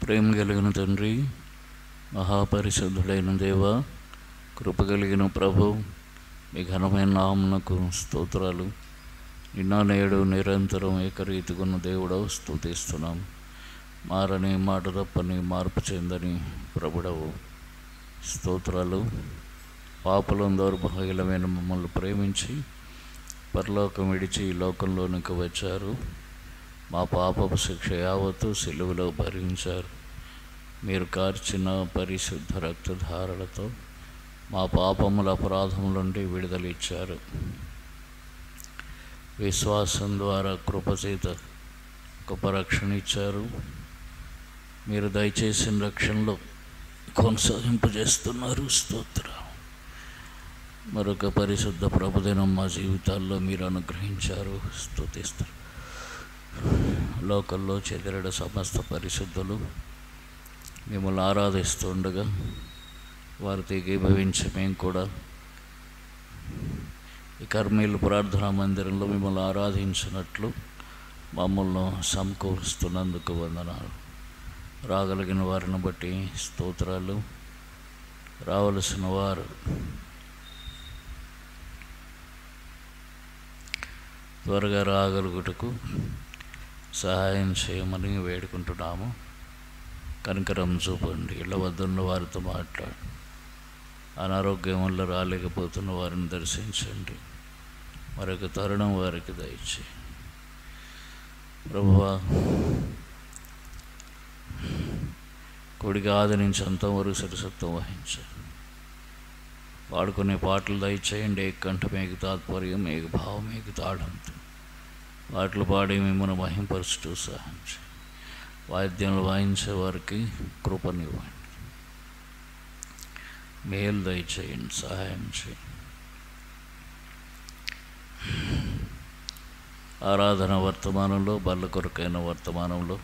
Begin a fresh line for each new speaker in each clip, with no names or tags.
ప్రేమ కలిగిన తండ్రి, మహాపరిశుద్ధుడైన దేవ, కృప కలిగిన ప్రభు, మీ ఘనమైన నామమునకు స్తోత్రాలు. నిన్న నేడు నిరంతరం ఏకరీతిగున్న దేవుడవు స్తుతిస్తున్నాం. మారని మాట తప్పని మార్పు చెందని ప్రభుడవు స్తోత్రాలు. పాపలం దౌర్భాగ్యులమైన మమ్మల్ని ప్రేమించి పరలోకం విడిచి ఈ లోకంలోనికి వచ్చారు. మా పాపపు శిక్ష యావత్తు సిలువలో భరించారు. మీరు కార్చిన పరిశుద్ధ రక్తధారలతో మా పాపముల అపరాధముల నుండి విడుదల ఇచ్చారు. విశ్వాసం ద్వారా కృపచేత గొప్ప రక్షణ ఇచ్చారు. మీరు దయచేసిన రక్షణలో కొనసాగింపజేస్తున్నారు. స్తోత్రం. మరొక పరిశుద్ధ ప్రభుదినం మా జీవితాల్లో మీరు అనుగ్రహించారు. స్తుతిస్తారు. లోకల్లో చెదిరడ సమస్త పరిశుద్ధులు మిమ్మల్ని ఆరాధిస్తుండగా వారితో ఏకీభవించి మేము కూడా ఈ కర్మీలు ప్రార్థనా మందిరంలో మిమ్మల్ని ఆరాధించినట్లు మమ్మల్ని సమకూరుస్తున్నందుకు వందనాలు. రాగలిగిన వారిని బట్టి స్తోత్రాలు. రావలసిన వారు త్వరగా రాగలుగుటకు సహాయం చేయమని వేడుకుంటున్నాము. కనికరం చూపండి. ఇళ్ళ వద్ద ఉన్న వారితో మాట్లాడు. అనారోగ్యం వల్ల రాలేకపోతున్న వారిని దర్శించండి. మరొక తరుణం వారికి దయచేయి. ప్రభువా, కొడిగా ఆదరించి అంతవరకు సరసత్వం వహించండి. పాడుకునే పాటలు దయచేయండి. ఏక కంఠం, ఏక తాత్పర్యం, ఏక భావం, ఏక తాళంతో పాటలు పాడి మిమ్మల్ని మహింపరచుటూ సహాయం చేయండి. వాయిద్యంలో వాయించే వారికి కృపనివ్వండి. మేలు దయచేయండి, సహాయం చేయండి. ఆరాధన వర్తమానంలో, బల్ల కొరకైన వర్తమానంలో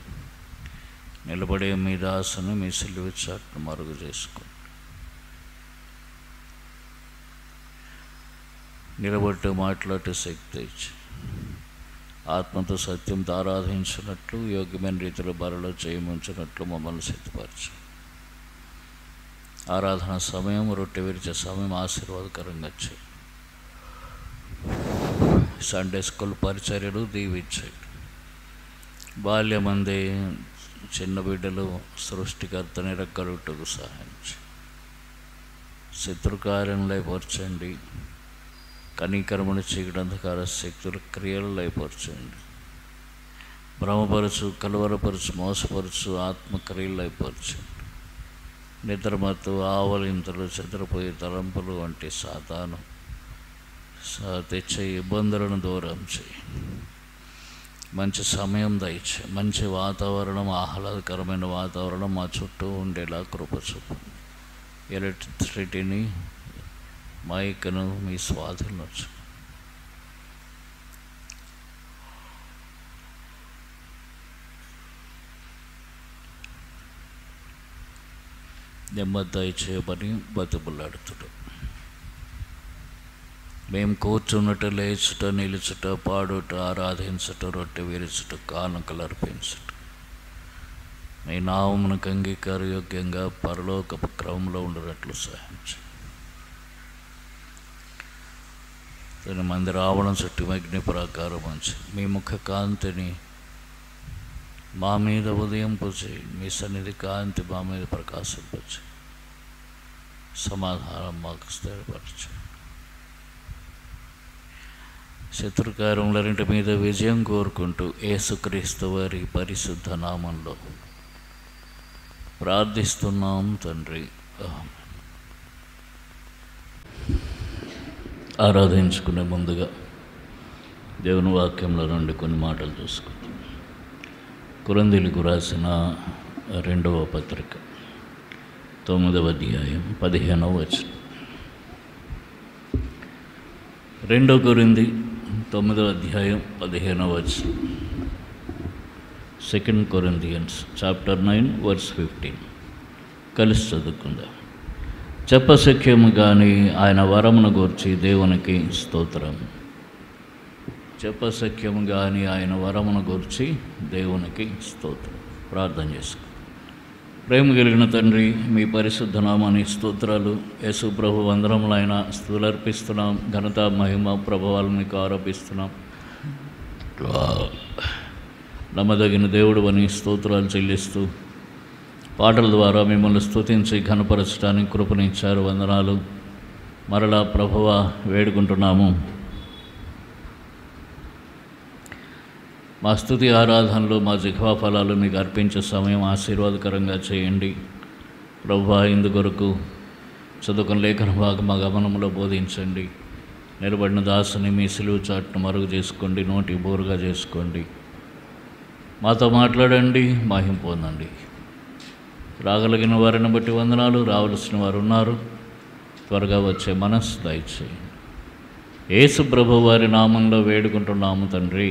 నిలబడే మీ దాసుని మీ సిలువ చాటును మరుగు చేసుకోండి. నిలబట్టు మాట్లాడే శక్తి ఇచ్చి ఆత్మతో సత్యంతో ఆరాధించినట్లు యోగ్యమైన రీతిలో బలలో చేయముంచినట్లు మమ్మల్ని సిద్ధపరచు. ఆరాధన సమయం, రొట్టె విరిచే సమయం ఆశీర్వాదకరంగా చేయి. సండే స్కూల్ పరిచర్యలు దీవించండి. బాల్యమందే చిన్న బిడ్డలు సృష్టికర్తని రెక్కలుటకు సహాయం చేయి. శత్రుకార్యం లేపరచండి. కనికరమును చీకటంధకార శక్తుల క్రియలు లయపరచండి. భ్రమపరచు, కలవరపరచు, మోసపరచు ఆత్మక్రియలు లయపరచండి. నిద్రమత్తు, ఆవలింతలు, చెదరపోయే తలంపులు వంటి సాతాను తెచ్చే ఇబ్బందులను దూరం చేయి. మంచి సమయం దయచే. మంచి వాతావరణం, ఆహ్లాదకరమైన వాతావరణం మా చుట్టూ ఉండేలా కృప చూపండి. ఎలక్ట్రిసిటీని, మైక్ను మీ స్వాధీనంలో ఉంచు. నెమ్మది దయచేయమని బతుకులాడుతుడు. మేము కూర్చున్నట్టు, లేచుట, నిలుచుట, పాడుట, ఆరాధించుట, రొట్టె విరుచుట, కానుకలు అర్పించుట మీ నామమునకు అంగీకారయోగ్యంగా పరలోకపు క్రమంలో ఉండనట్లు సహాయం చేయండి. తన మంది రావడం చుట్టూ అగ్ని ప్రాకారం ఉంచి మీ ముఖ కాంతిని మా మీద ఉదయింపచేయి. మీ సన్నిధి కాంతి మా మీద ప్రకాశింపచేయి. సమాధానం మాకు స్థిరపరచు. శత్రుకార్యములన్నింటి మీద విజయం కోరుకుంటూ యేసుక్రీస్తు వారి పరిశుద్ధ నామంలో ప్రార్థిస్తున్నాం తండ్రి. ఆరాధించుకునే ముందుగా దేవుని వాక్యంలో నుండి కొన్ని మాటలు చూసుకుంటాం. కొరింథీయులకు రాసిన 2వ పత్రిక 9వ అధ్యాయం 15వ వచనం. 2 కొరింథీ 9వ అధ్యాయం 15వ వచనం. 2 Corinthians chapter 9 verse 15. కలిసి చదువుకుందాం. చెప్పశక్యము కానీ ఆయన వరమును గూర్చి దేవునికి స్తోత్రం. చెప్పశక్యము కానీ ఆయన వరమును గూర్చి దేవునికి స్తోత్రం. ప్రార్థన చేసుకో. ప్రేమ కలిగిన తండ్రి, మీ పరిశుద్ధ నామానికి స్తోత్రాలు. యేసు ప్రభు వందనములైన స్తుతులర్పిస్తున్నాం. ఘనత మహిమ ప్రభావాలను మీకు ఆరోపిస్తున్నాం. నమ్మదగిన దేవుడు అని స్తోత్రాలు చెల్లిస్తూ పాటల ద్వారా మిమ్మల్ని స్తుతించి ఘనపరచడానికి కృపనిచ్చారు. వందనాలు. మరలా ప్రభువ వేడుకుంటున్నాము. మా స్తుతి ఆరాధనలు, మా జిహ్వా ఫలాలు మీకు అర్పించే సమయం ఆశీర్వాదకరంగా చేయండి ప్రభువా. ఇందుకొరకు చదువుకున్న లేఖన భాగం మా గమనంలో బోధించండి. నిలబడిన దాసుని మీ సిలువ చాటును మరుగు చేసుకోండి, నోటి బోరుగా చేసుకోండి. మాతో మాట్లాడండి, మహిమ పొందండి. రాగలిగిన వారిని బట్టి వందనాలు. రావలసిన వారు ఉన్నారు, త్వరగా వచ్చే మనస్సు దయచేయండి. యేసు ప్రభు వారి నామంలో వేడుకుంటున్నాము తండ్రి.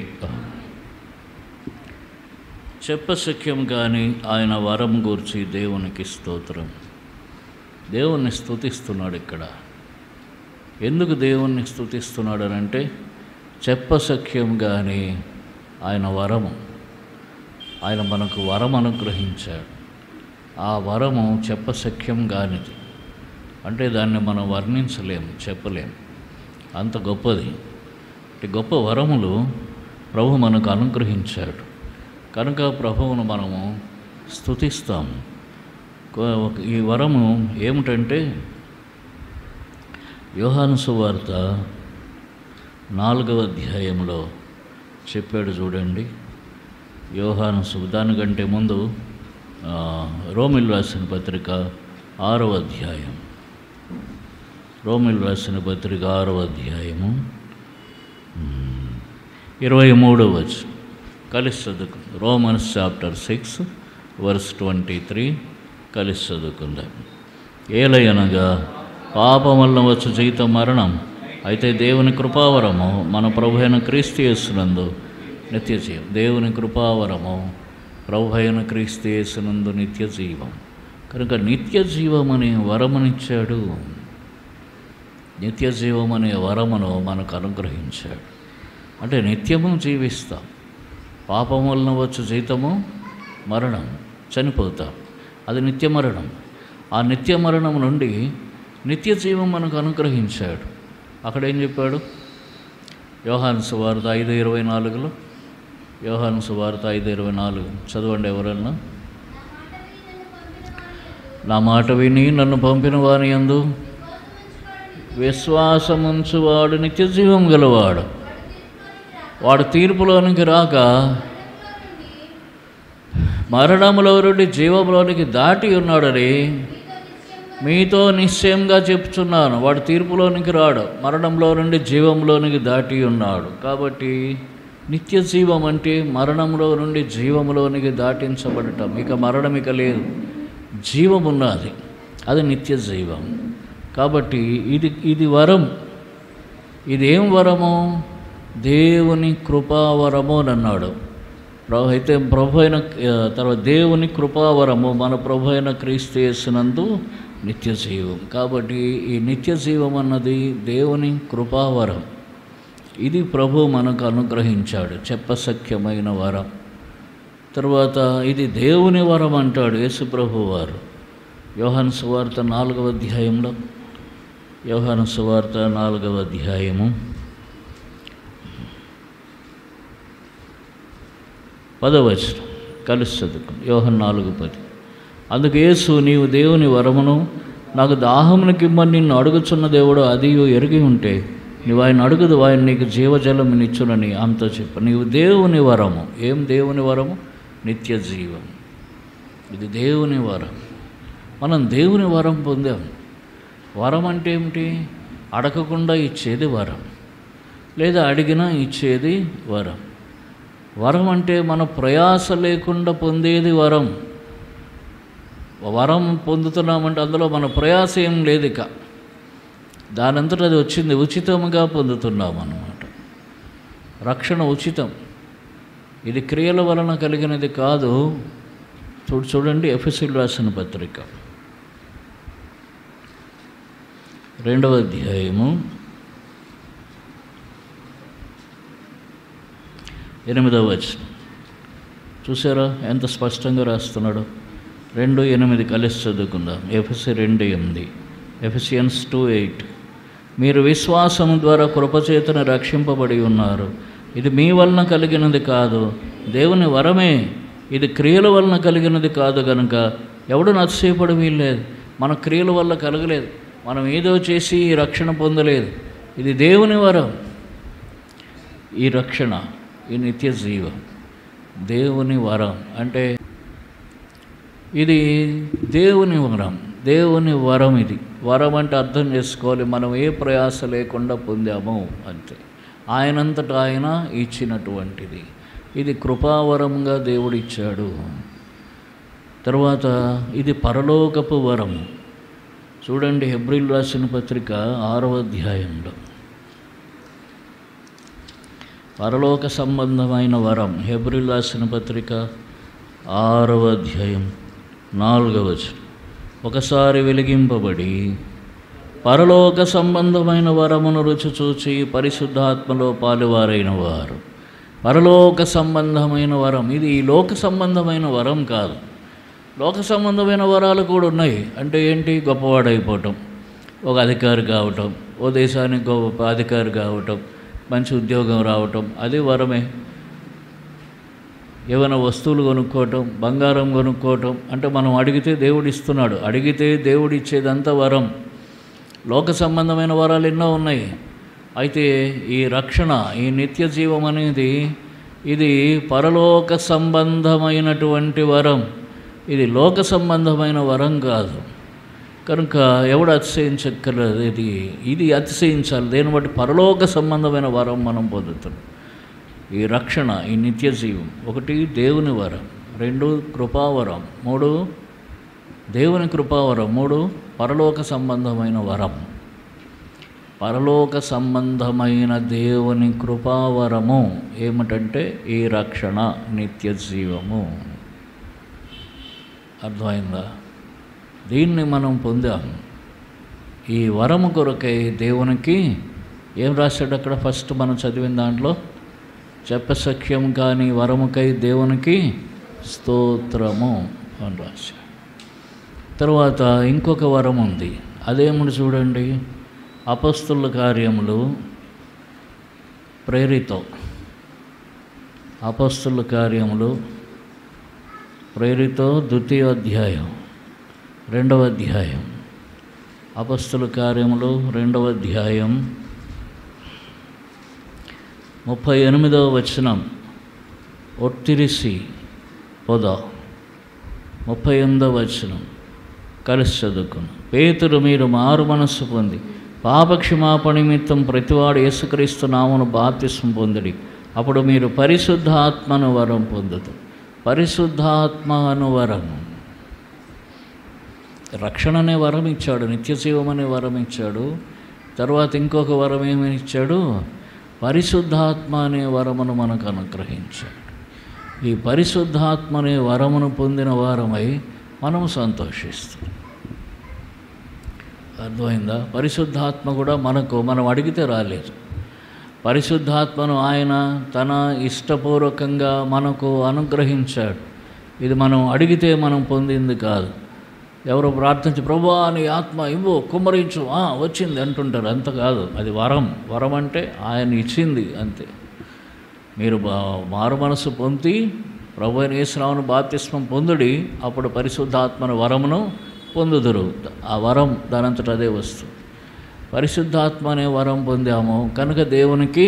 చెప్పశక్యం కానీ ఆయన వరం గూర్చి దేవునికి స్తోత్రం. దేవుణ్ణి స్తుతిస్తున్నాడు ఇక్కడ. ఎందుకు దేవుణ్ణి స్తుతిస్తున్నాడు అని అంటే, చెప్పశక్యం కానీ ఆయన వరము, ఆయన మనకు వరం అనుగ్రహించాడు. ఆ వరము చెప్పశక్యం కానిది, అంటే దాన్ని మనం వర్ణించలేము, చెప్పలేము. అంత గొప్పది. గొప్ప వరములు ప్రభు మనకు అనుగ్రహించాడు కనుక ప్రభువును మనము స్తుతిస్తాము. ఈ వరము ఏమిటంటే, యోహాను సువార్త 4వ అధ్యాయంలో చెప్పాడు చూడండి. యోహాను దానికంటే ముందు రోమిల్ రాసిన పత్రిక 6వ అధ్యాయం, రోమిల్ రాసిన పత్రిక 6వ అధ్యాయము 23వ వచనం కలిసి చదువుకుందాం. రోమన్స్ చాప్టర్ 6 verse 23 కలిసి చదువుకుందాం. ఏలయనగా పాపం వల్ల వచ్చు జీతం మరణం, అయితే దేవుని కృపావరము మన ప్రభు అయిన క్రీస్తు యేసునందు నిత్య జీవం. దేవుని కృపావరము ప్రభు అయిన క్రీస్తు యేసునందు నిత్య జీవం. కనుక నిత్య జీవం అనే వరమునిచ్చాడు. నిత్య జీవం అనే వరమును మనకు అనుగ్రహించాడు. అంటే నిత్యము జీవిస్తాం. పాపం వలన వచ్చు జీతము మరణం, చనిపోతాం. అది నిత్య మరణం. ఆ నిత్య మరణం నుండి నిత్య జీవం మనకు అనుగ్రహించాడు. అక్కడేం చెప్పాడు? యోహాను సువార్త 5:24లో, యోహాను సువార్త 5:24 చదవండి ఎవరన్నా. నా మాట విని నన్ను పంపిన వాని యందు విశ్వాసముంచువాడు నిత్య జీవం గలవాడు, వాడు తీర్పులోనికి రాక మరణములో నుండి జీవంలోనికి దాటి ఉన్నాడని మీతో నిశ్చయంగా చెప్తున్నాను. వాడు తీర్పులోనికి రాడు, మరణంలో నుండి జీవంలోనికి దాటి ఉన్నాడు. కాబట్టి నిత్య జీవం అంటే మరణంలో నుండి జీవంలోనికి దాటించబడటం. ఇక మరణం ఇక లేదు, జీవం ఉన్నది, అది నిత్య జీవం. కాబట్టి ఇది వరం. ఇదేం వరము? దేవుని కృపావరము అని అన్నాడు. అయితే ప్రభు అయిన తర్వాత దేవుని కృపావరము మన ప్రభు అయిన క్రీస్తు యేసునందు నిత్య జీవం. కాబట్టి ఈ నిత్య జీవం అన్నది దేవుని కృపావరం. ఇది ప్రభు మనకు అనుగ్రహించాడు, చెప్పశక్యమైన వరం. తర్వాత ఇది దేవుని వరం అంటాడు యేసు ప్రభు వారు. యోహాను సువార్త 4వ అధ్యాయంలో, యోహాను సువార్త 4వ అధ్యాయము 10వ వచనం కలిసి చదువుకు. యోహాను 4:10. అందుకు యేసు, నీవు దేవుని వరమును నాకు దాహమునకిమ్మని నిన్ను అడుగుచున్న దేవుడు అదియు ఎరిగి ఉంటే నీవు ఆయన అడుగుదు, ఆయన నీకు జీవజలం నిచ్చునని అంతా చెప్పు. నీవు దేవుని వరము. ఏం దేవుని వరము? నిత్య జీవం. ఇది దేవుని వరం. మనం దేవుని వరం పొందాం. వరం అంటే ఏమిటి? అడగకుండా ఇచ్చేది వరం, లేదా అడిగినా ఇచ్చేది వరం. వరం అంటే మన ప్రయాస లేకుండా పొందేది వరం. వరం పొందుతున్నామంటే అందులో మన ప్రయాస ఏం లేదు, ఇక దానంతట అది వచ్చింది. ఉచితంగా పొందుతున్నాం అన్నమాట. రక్షణ ఉచితం. ఇది క్రియల వలన కలిగినది కాదు. చూడండి ఎఫెసీయులకు రాసిన పత్రిక 2వ అధ్యాయము 8వ వచనం. చూసారా ఎంత స్పష్టంగా రాస్తున్నాడు? 2:8 కలిసి చదువుకుందాం. ఎఫెసీ 2:8, ఎఫెసియన్స్ 2:8. మీరు విశ్వాసము ద్వారా కృపచేతన రక్షింపబడి ఉన్నారు. ఇది మీ వలన కలిగినది కాదు, దేవుని వరమే. ఇది క్రియల వలన కలిగినది కాదు కనుక ఎవడు నచ్చపడి వీల్లేదు. మన క్రియల వల్ల కలగలేదు, మనం ఏదో చేసి ఈ రక్షణ పొందలేదు. ఇది దేవుని వరం. ఈ రక్షణ, ఈ నిత్య జీవం దేవుని వరం. అంటే ఇది దేవుని వరం, దేవుని వరం. ఇది వరం అంటే అర్థం చేసుకోవాలి, మనం ఏ ప్రయాస లేకుండా పొందాము అంతే. ఆయనంతటా ఆయన ఇచ్చినటువంటిది. ఇది కృపావరంగా దేవుడిచ్చాడు. తర్వాత ఇది పరలోకపు వరం. చూడండి, హెబ్రీయులకు రాసిన పత్రిక 6వ అధ్యాయంలో పరలోక సంబంధమైన వరం. హెబ్రీయులకు రాసిన పత్రిక 6వ అధ్యాయం 4వ వచనం. ఒకసారి వెలిగింపబడి పరలోక సంబంధమైన వరమును రుచి చూచి పరిశుద్ధాత్మలో పాలువారైన వారు. పరలోక సంబంధమైన వరం. ఇది ఈ లోక సంబంధమైన వరం కాదు. లోక సంబంధమైన వరాలు కూడా ఉన్నాయి. అంటే ఏంటి? గొప్పవాడైపోవటం, ఒక అధికారి కావటం, ఓ దేశానికి గొప్ప అధికారి కావటం, మంచి ఉద్యోగం రావటం, అది వరమే. ఏమైనా వస్తువులు కొనుక్కోవటం, బంగారం కొనుక్కోవటం, అంటే మనం అడిగితే దేవుడు ఇస్తున్నాడు. అడిగితే దేవుడు ఇచ్చేదంతా వరం. లోక సంబంధమైన వరాలు ఎన్నో ఉన్నాయి. అయితే ఈ రక్షణ, ఈ నిత్య జీవం అనేది ఇది పరలోక సంబంధమైనటువంటి వరం. ఇది లోక సంబంధమైన వరం కాదు. కనుక ఎవడు అతిశయించక్కర్లేదు. ఇది అతిశయించాలి. దేని బట్టి? పరలోక సంబంధమైన వరం మనం పొందుతున్నాం. ఈ రక్షణ, ఈ నిత్య జీవం. 1 దేవుని వరం, 2 కృపావరం, 3 దేవుని కృపావరం, 3 పరలోక సంబంధమైన వరం. పరలోక సంబంధమైన దేవుని కృపావరము ఏమిటంటే ఈ రక్షణ, నిత్య జీవము. అర్థమైందా? దీన్ని మనం పొందాం. ఈ వరము కొరకై దేవునికి ఏం రాశాడు అక్కడ? ఫస్ట్ మనం చదివిన దాంట్లో చెప్పసఖ్యం కాని వరముకై దేవునికి స్తోత్రము అని రాశాడు. తర్వాత ఇంకొక వరం ఉంది. అదేముడు చూడండి, అపొస్తలుల కార్యములు ప్రేరితో. అపొస్తలుల కార్యములు ప్రేరితో 2వ అధ్యాయం 2వ అధ్యాయం. అపొస్తలుల కార్యములు 2వ అధ్యాయం 38వ వచనం. ఒట్టిరిసి పొద 38వ వచనం కలిసి చదువుకున్నాం. పేతురు, మీరు మారు మనస్సు పొంది పాపక్షమాపణ నిమిత్తం ప్రతివాడు యేసుక్రీస్తు నామమున బాప్తిస్మం పొందుడి, అప్పుడు మీరు పరిశుద్ధాత్మను వరం పొందుతారు. పరిశుద్ధాత్మ అను వరం. రక్షణ అనే వరం ఇచ్చాడు, నిత్యజీవం అనే వరం ఇచ్చాడు. తర్వాత ఇంకొక వరం ఏమని ఇచ్చాడు? పరిశుద్ధాత్మ అనే వరమును మనకు అనుగ్రహించాడు. ఈ పరిశుద్ధాత్మ అనే వరమును పొందిన వారమై మనము సంతోషిస్తాం. అర్థమైందా? పరిశుద్ధాత్మ కూడా మనం అడిగితే రాలేదు. పరిశుద్ధాత్మను ఆయన తన ఇష్టపూర్వకంగా మనకు అనుగ్రహించాడు. ఇది మనం అడిగితే మనం పొందింది కాదు. ఎవరు ప్రార్థించి ప్రభువా నీ ఆత్మ ఇవ్వు, కుమ్మరించు, వచ్చింది అంటుంటారు. అంత కాదు, అది వరం. వరం అంటే ఆయన ఇచ్చింది అంతే. మీరు మారు మనసు పొంది ప్రభు అయిన యేసునామమున బాప్తిస్మం పొందుడి, అప్పుడు పరిశుద్ధాత్మను వరమును పొందుదురు. ఆ వరం దానంతట అదే వస్తుంది. పరిశుద్ధాత్మ అనే వరం పొందాము కనుక దేవునికి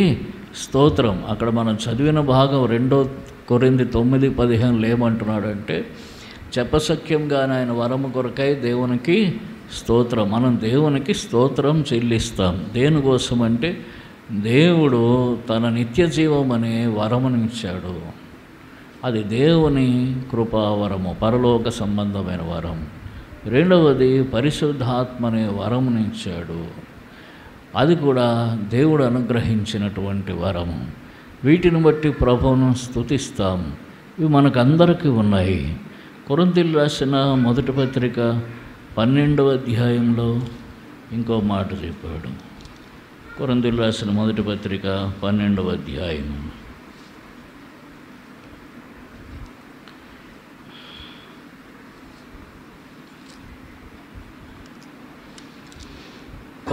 స్తోత్రం. అక్కడ మనం చదివిన భాగం 2 కొరింథీ 9:15 ఏమంటున్నాడు అంటే, చెప్పసఖ్యంగానే ఆయన వరము కొరకై దేవునికి స్తోత్రం. మనం దేవునికి స్తోత్రం చెల్లిస్తాం. దేనికోసం అంటే దేవుడు తన నిత్య జీవం అనే వరమునిచ్చాడు. అది దేవుని కృపావరము, పరలోక సంబంధమైన వరం. రెండవది పరిశుద్ధాత్మ అనే వరమునిచ్చాడు. అది కూడా దేవుడు అనుగ్రహించినటువంటి వరము. వీటిని బట్టి ప్రభువును స్తుతిస్తాం. ఇవి మనకందరికీ ఉన్నాయి. కొరింథీయులకు రాసిన మొదటి పత్రిక 12వ అధ్యాయంలో ఇంకో మాట చెప్పాడు. కొరింథీయులకు రాసిన మొదటి పత్రిక 12వ అధ్యాయం 12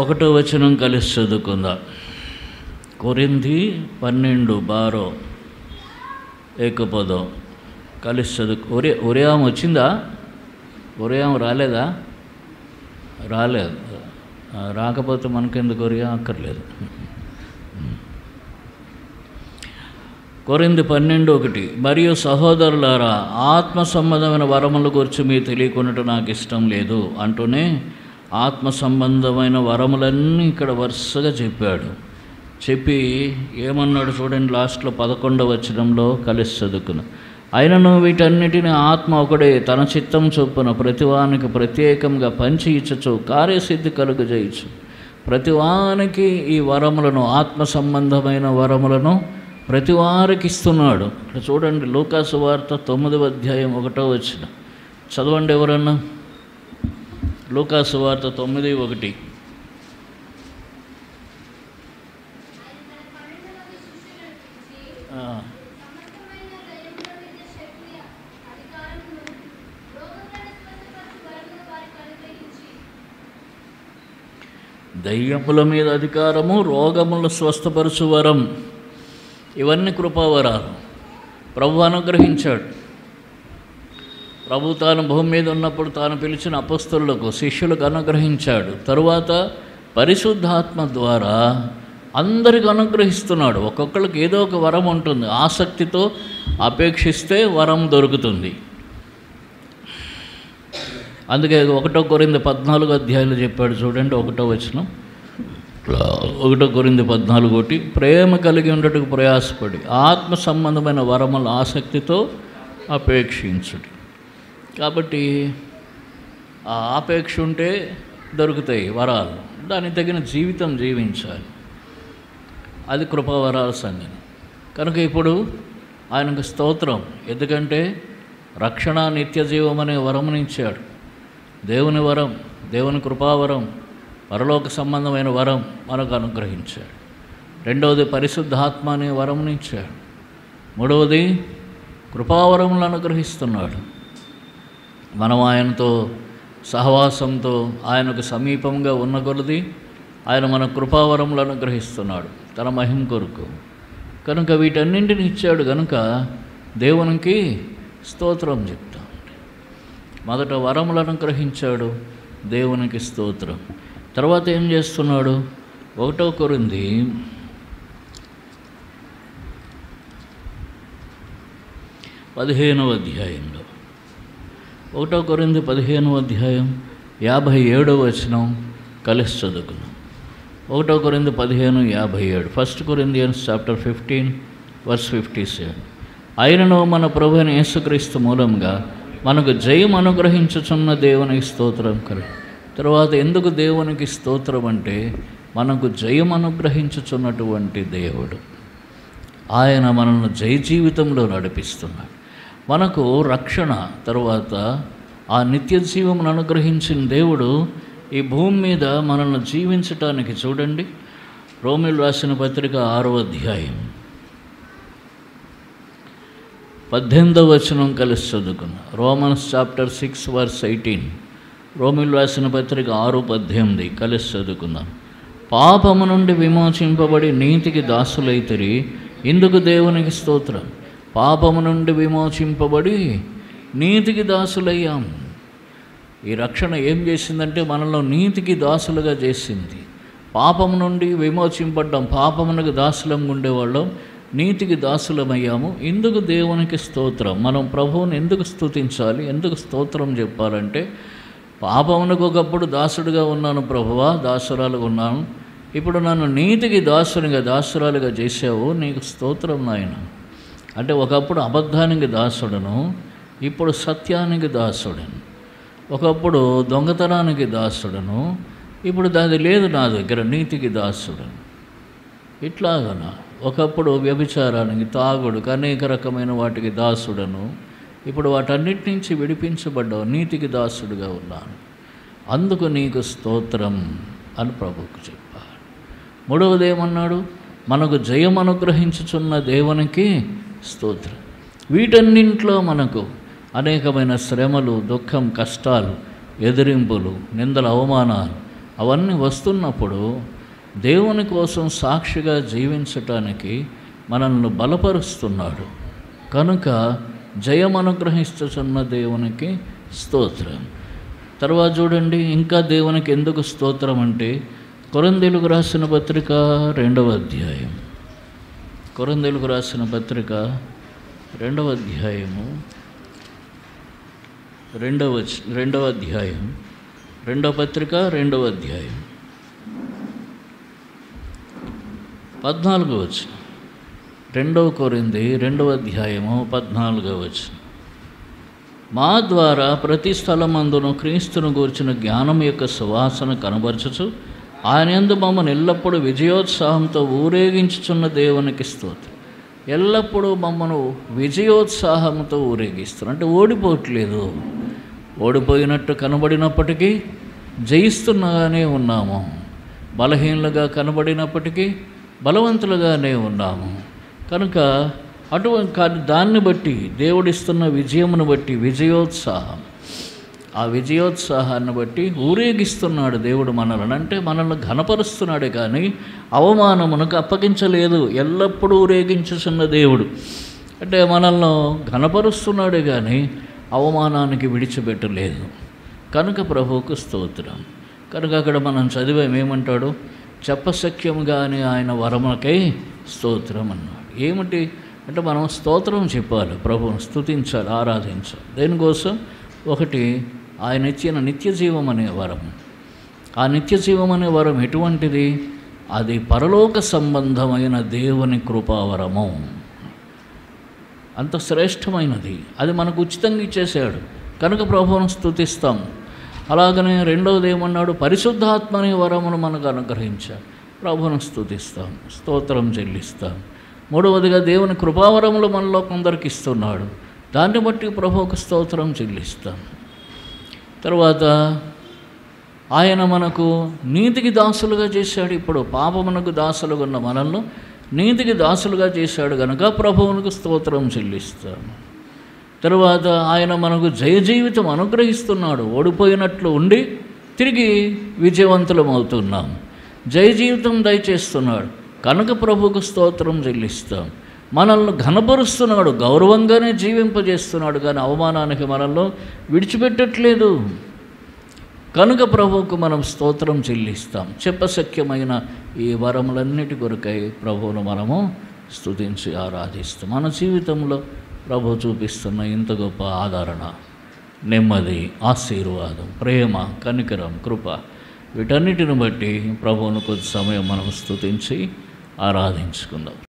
ఒకటో వచనం కలిసి చదువుకుందాం. కొరింథీ 12:12 ఏకపదం కలిసి చదువు. ఒరేయాం వచ్చిందా? ఒరేయాం రాలేదా? రాలేదు. రాకపోతే మనకెందుకు ఒరేయాం అక్కర్లేదు. కొరింథీ 12:1 మరియు సహోదరులారా, ఆత్మ సంబంధమైన వరముల గురించి మీరు తెలియకున్నట్టు నాకు ఇష్టం లేదు అంటూనే ఆత్మ సంబంధమైన వరములన్నీ ఇక్కడ వరుసగా చెప్పాడు. చెప్పి ఏమన్నాడు చూడండి, లాస్ట్లో 11వ వచనంలో కలిసి చదువుకున్నాం. అయినను వీటన్నిటిని ఆత్మ ఒకడే తన చిత్తం చొప్పున ప్రతివానికి ప్రత్యేకంగా పంచి ఇచ్చచ్చు కార్యసిద్ధి కలుగజేయచ్చు. ప్రతివానికి ఈ వరములను, ఆత్మ సంబంధమైన వరములను ప్రతివారికి ఇస్తున్నాడు. ఇక్కడ చూడండి, లూకాసు వార్త 9వ అధ్యాయం 1వ వచనం చదవండి ఎవరన్నా. లూకాసు వార్త 9:1. దయ్యముల మీద అధికారము, రోగములను స్వస్థపరచు వరం, ఇవన్నీ కృపావరాలు ప్రభు అనుగ్రహించాడు. ప్రభు తాను భూమి మీద ఉన్నప్పుడు తాను పిలిచిన అపొస్తలులకు, శిష్యులకు అనుగ్రహించాడు. తరువాత పరిశుద్ధాత్మ ద్వారా అందరికి అనుగ్రహిస్తున్నాడు. ఒక్కొక్కరికి ఏదో ఒక వరం ఉంటుంది. ఆసక్తితో అపేక్షిస్తే వరం దొరుకుతుంది. అందుకే 1 కొరింథీ 14 అధ్యాయంలో చెప్పాడు చూడండి, 1వ వచనం. 1 కొరింథీ 14:1 ప్రేమ కలిగి ఉండటకు ప్రయాసపడి ఆత్మ సంబంధమైన వరముల ఆసక్తితో అపేక్షించుడి. కాబట్టి ఆ ఆపేక్ష ఉంటే దొరుకుతాయి వరాలు. దానికి తగిన జీవితం జీవించాలి. అది కృపావరాల సంగతి. కనుక ఇప్పుడు ఆయనకు స్తోత్రం. ఎందుకంటే రక్షణ, నిత్య జీవం అనే వరమునిచ్చాడు. దేవుని వరం, దేవుని కృపావరం, పరలోక సంబంధమైన వరం మనకు అనుగ్రహించాడు. రెండవది పరిశుద్ధాత్మ అనే వరమునిచ్చాడు. మూడవది కృపావరములను అనుగ్రహిస్తున్నాడు. మనం ఆయనతో సహవాసంతో ఆయనకు సమీపంగా ఉన్న కొలది ఆయన మన కృపావరములను అనుగ్రహిస్తున్నాడు తన మహిమ కొరకు. కనుక వీటన్నింటిని ఇచ్చాడు. కనుక దేవునికి స్తోత్రం చెప్తాం. మొదట వరములను అనుగ్రహించాడు, దేవునికి స్తోత్రం. తర్వాత ఏం చేస్తున్నాడు? 1 కొరింథీ 15వ అధ్యాయంలో 1 కొరింథీ 15వ అధ్యాయం 57వ వచనం కలిసి చదువుకున్నాం. 1 కొరింథీ 15:57. 1 Corinthians chapter 15 verse 57. అయినను మన ప్రభువైన యేసుక్రీస్తు మూలంగా మనకు జయం అనుగ్రహించుచున్న దేవునికి స్తోత్రం కలుగు. తర్వాత ఎందుకు దేవునికి స్తోత్రం అంటే మనకు జయం అనుగ్రహించుచున్నటువంటి దేవుడు. ఆయన మనల్ని జయ జీవితంలో నడిపిస్తున్నాడు. మనకు రక్షణ, తర్వాత ఆ నిత్య జీవమును అనుగ్రహించిన దేవుడు ఈ భూమి మీద మనల్ని జీవించటానికి చూడండి, రోమీయులకు రాసిన పత్రిక 6వ అధ్యాయం 18వ వచనం కలిసి చదువుకున్నాం. Romans chapter 6 verse 18. రోమీయులకు రాసిన పత్రిక 6:18 కలిసి చదువుకుందాం. పాపము నుండి విమోచింపబడి నీతికి దాసులైతిరి, ఇందుకు దేవునికి స్తోత్రం. పాపము నుండి విమోచింపబడి నీతికి దాసులయ్యాం. ఈ రక్షణ ఏం చేసిందంటే మనలో నీతికి దాసులుగా చేసింది. పాపము నుండి విమోచింపడ్డాం, పాపమునకు దాసులం ఉండేవాళ్ళం, నీతికి దాసులమయ్యాము. ఇందుకు దేవునికి స్తోత్రం. మనం ప్రభువుని ఎందుకు స్తుతించాలి, ఎందుకు స్తోత్రం చెప్పాలంటే, పాపమునకు ఒకప్పుడు దాసుడిగా ఉన్నాను ప్రభువా, దాసురాలుగా ఉన్నాను, ఇప్పుడు నన్ను నీతికి దాసురాలుగా చేసావు, నీకు స్తోత్రం నాయన. అంటే ఒకప్పుడు అబద్ధానికి దాసుడను, ఇప్పుడు సత్యానికి దాసుడను. ఒకప్పుడు దొంగతనానికి దాసుడను, ఇప్పుడు అది లేదు నా దగ్గర, నీతికి దాసుడను. ఇట్లాగనా ఒకప్పుడు వ్యభిచారానికి, తాగుడుకు, అనేక రకమైన వాటికి దాసుడను, ఇప్పుడు వాటన్నిటి నుంచి విడిపించబడ్డావు, నీతికి దాసుడుగా ఉన్నాను, అందుకు నీకు స్తోత్రం అని ప్రభువుకు చెప్పాడు. మూడవది ఏమన్నాడు? మనకు జయం అనుగ్రహించుచున్న దేవునికి స్తోత్రం. వీటన్నింట్లో మనకు అనేకమైన శ్రమలు, దుఃఖం, కష్టాలు, ఎదిరింపులు, నిందలు, అవమానాలు, అవన్నీ వస్తున్నప్పుడు దేవుని కోసం సాక్షిగా జీవించటానికి మనల్ని బలపరుస్తున్నాడు. కనుక జయం అనుగ్రహిస్తున్న దేవునికి స్తోత్రం. తర్వాత చూడండి, ఇంకా దేవునికి ఎందుకు స్తోత్రం అంటే కొరింథీయులకు రాసిన పత్రిక 2వ అధ్యాయం, కొరింథీయులకు రాసిన పత్రిక 2వ అధ్యాయము 2వ అధ్యాయం 2వ పత్రిక 2వ అధ్యాయం 14వ వచనం. 2వ కొరింథీ 2వ అధ్యాయము 14వ వచనం. మా ద్వారా ప్రతి స్థలమందును క్రీస్తును గూర్చిన జ్ఞానం యొక్క సువాసన కనబరచుచు ఆయన యందు మమ్మల్ని ఎల్లప్పుడూ విజయోత్సాహంతో ఊరేగించుచున్న దేవునికి స్తోత్రం. ఎల్లప్పుడూ మమ్మను విజయోత్సాహంతో ఊరేగిస్తున్నారు. అంటే ఓడిపోవట్లేదు. ఓడిపోయినట్టు కనబడినప్పటికీ జయిస్తున్నగానే ఉన్నాము. బలహీనులుగా కనబడినప్పటికీ బలవంతులుగానే ఉన్నాము. కనుక అటువంటి దాన్ని బట్టి, దేవుడిస్తున్న విజయమును బట్టి విజయోత్సాహం, ఆ విజయోత్సాహాన్ని బట్టి ఊరేగిస్తున్నాడు దేవుడు మనల్ని. అంటే మనల్ని ఘనపరుస్తున్నాడే కానీ అవమానమునకు అప్పగించలేదు. ఎల్లప్పుడూ ఊరేగించుచున్న దేవుడు అంటే మనల్ని ఘనపరుస్తున్నాడే కానీ అవమానానికి విడిచిపెట్టలేదు. కనుక ప్రభువుకు స్తోత్రం. కనుక అక్కడ మనం చదివేమేమంటాడు, చెప్పశక్యముగానే ఆయన వరములకై స్తోత్రం అన్నాడు. ఏమిటి అంటే మనం స్తోత్రం చెప్పాలి, ప్రభువును స్తుతించాలి, ఆరాధించాలి. దేనికోసం? ఒకటి, ఆయన ఇచ్చిన నిత్య జీవం అనే వరం. ఆ నిత్య జీవం అనే వరం ఎటువంటిది? అది పరలోక సంబంధమైన దేవుని కృపావరము. అంత శ్రేష్టమైనది. అది మనకు ఉచితంగా ఇచ్చేసాడు. కనుక ప్రభువును స్తుతిస్తాం. అలాగనే రెండవది ఏమన్నాడు, పరిశుద్ధాత్మ అనే వరమును మనకు అనుగ్రహించాడు. ప్రభువును స్తుతిస్తాం, స్తోత్రం చెల్లిస్తాం. మూడవదిగా దేవుని కృపావరములు మనలో కొందరికి ఇస్తున్నాడు. దాన్ని బట్టి ప్రభువుకు స్తోత్రం చెల్లిస్తాం. తర్వాత ఆయన మనకు నీతికి దాసులుగా చేశాడు. ఇప్పుడు పాపమునకు దాసులుగా ఉన్న మనల్ని నీతికి దాసులుగా చేశాడు కనుక ప్రభువునికి స్తోత్రం చెల్లిస్తాం. తర్వాత ఆయన మనకు జయ జీవితం అనుగ్రహిస్తున్నాడు. ఓడిపోయినట్లు ఉండి తిరిగి విజయవంతులం అవుతున్నాం. జయ జీవితం దయచేస్తున్నాడు కనుక ప్రభువుకు స్తోత్రం చెల్లిస్తాం. మనల్ని ఘనపరుస్తున్నాడు, గౌరవంగానే జీవింపజేస్తున్నాడు, కానీ అవమానానికి మనల్ని విడిచిపెట్టట్లేదు. కనుక ప్రభువుకు మనం స్తోత్రం చెల్లిస్తాం. చెప్పశక్యమైన ఈ వరములన్నిటి కొరకై ప్రభువును మనము స్తుతించి ఆరాధిస్తాం. మన జీవితంలో ప్రభు చూపిస్తున్న ఇంత గొప్ప ఆదరణ, నెమ్మది, ఆశీర్వాదం, ప్రేమ, కనికరం, కృప, వీటన్నిటిని బట్టి ప్రభువును కొద్ది సమయం మనం స్తుతించి ఆరాధించుకుందాం.